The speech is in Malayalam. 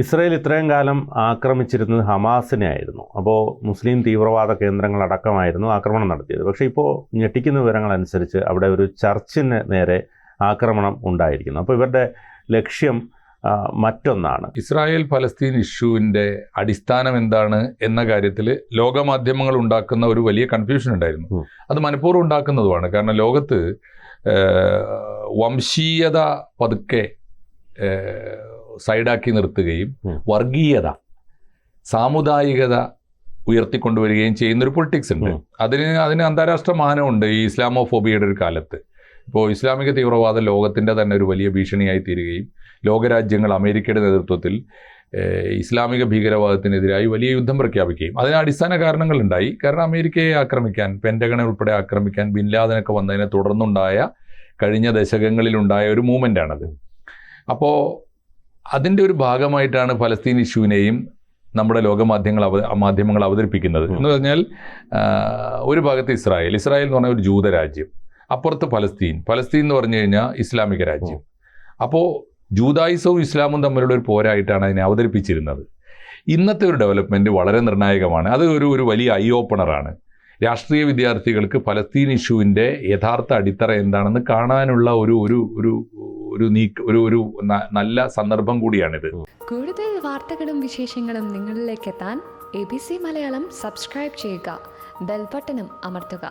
ഇസ്രയേൽ ഇത്രയും കാലം ആക്രമിച്ചിരുന്നത് ഹമാസിനെ ആയിരുന്നു. അപ്പോൾ മുസ്ലിം തീവ്രവാദ കേന്ദ്രങ്ങളടക്കമായിരുന്നു ആക്രമണം നടത്തിയത്. പക്ഷേ ഇപ്പോൾ ഞെട്ടിക്കുന്ന വിവരങ്ങളനുസരിച്ച് അവിടെ ഒരു ചർച്ചിന് നേരെ ആക്രമണം ഉണ്ടായിരിക്കുന്നു. അപ്പോൾ ഇവരുടെ ലക്ഷ്യം മറ്റൊന്നാണ്. ഇസ്രായേൽ ഫലസ്തീൻ ഇഷ്യൂവിൻ്റെ അടിസ്ഥാനം എന്താണ് എന്ന കാര്യത്തിൽ ലോകമാധ്യമങ്ങൾ ഉണ്ടാക്കുന്ന ഒരു വലിയ കൺഫ്യൂഷൻ ഉണ്ടായിരുന്നു. അത് മനഃപൂർവ്വം ഉണ്ടാക്കുന്നതുമാണ്. കാരണം ലോകത്ത് വംശീയത പതുക്കെ സൈഡാക്കി നിർത്തുകയും വർഗീയത, സാമുദായികത ഉയർത്തിക്കൊണ്ടുവരികയും ചെയ്യുന്നൊരു പൊളിറ്റിക്സ് ഉണ്ട്. അതിന് അന്താരാഷ്ട്ര മാനമുണ്ട്. ഈ ഇസ്ലാമോഫോബിയയുടെ ഒരു കാലത്ത് ഇപ്പോൾ ഇസ്ലാമിക തീവ്രവാദം ലോകത്തിൻ്റെ തന്നെ ഒരു വലിയ ഭീഷണിയായി തീരുകയും ലോകരാജ്യങ്ങൾ അമേരിക്കയുടെ നേതൃത്വത്തിൽ ഇസ്ലാമിക ഭീകരവാദത്തിനെതിരായി വലിയ യുദ്ധം പ്രഖ്യാപിക്കുകയും അതിന് അടിസ്ഥാന കാരണങ്ങളുണ്ടായി. കാരണം അമേരിക്കയെ ആക്രമിക്കാൻ, പെൻറ്റഗണെ ഉൾപ്പെടെ ആക്രമിക്കാൻ ബിൻ ലാദനൊക്കെ വന്നതിനെ തുടർന്നുണ്ടായ കഴിഞ്ഞ ദശകങ്ങളിലുണ്ടായ ഒരു മൂവ്മെൻ്റാണത്. അപ്പോൾ അതിൻ്റെ ഒരു ഭാഗമായിട്ടാണ് ഫലസ്തീൻ ഇഷ്യൂവിനെയും നമ്മുടെ മാധ്യമങ്ങൾ അവതരിപ്പിക്കുന്നത്. എന്ന് പറഞ്ഞാൽ ഒരു ഭാഗത്ത് ഇസ്രായേൽ എന്ന് പറഞ്ഞാൽ ഒരു ജൂതരാജ്യം, അപ്പുറത്ത് ഫലസ്തീൻ എന്ന് പറഞ്ഞു കഴിഞ്ഞാൽ ഇസ്ലാമിക രാജ്യം. അപ്പോൾ ജൂതായിസവും ഇസ്ലാമും തമ്മിലുള്ള ഒരു പോരായിട്ടാണ് അതിനെ അവതരിപ്പിച്ചിരുന്നത്. ഇന്നത്തെ ഒരു ഡെവലപ്മെൻറ്റ് വളരെ നിർണായകമാണ്. അത് ഒരു വലിയ ഐ ഓപ്പണറാണ്. രാഷ്ട്രീയ വിദ്യാർത്ഥികൾക്ക് ഫലസ്തീൻ ഇഷ്യൂവിൻ്റെ യഥാർത്ഥ അടിത്തറ എന്താണെന്ന് കാണാനുള്ള ഒരു നല്ല സന്ദർഭം കൂടിയാണിത്. കൂടുതൽ വാർത്തകളും വിശേഷങ്ങളും നിങ്ങളിലേക്ക് എത്താൻ ABC മലയാളം സബ്സ്ക്രൈബ് ചെയ്യുക, ബെൽ ബട്ടണും അമർത്തുക.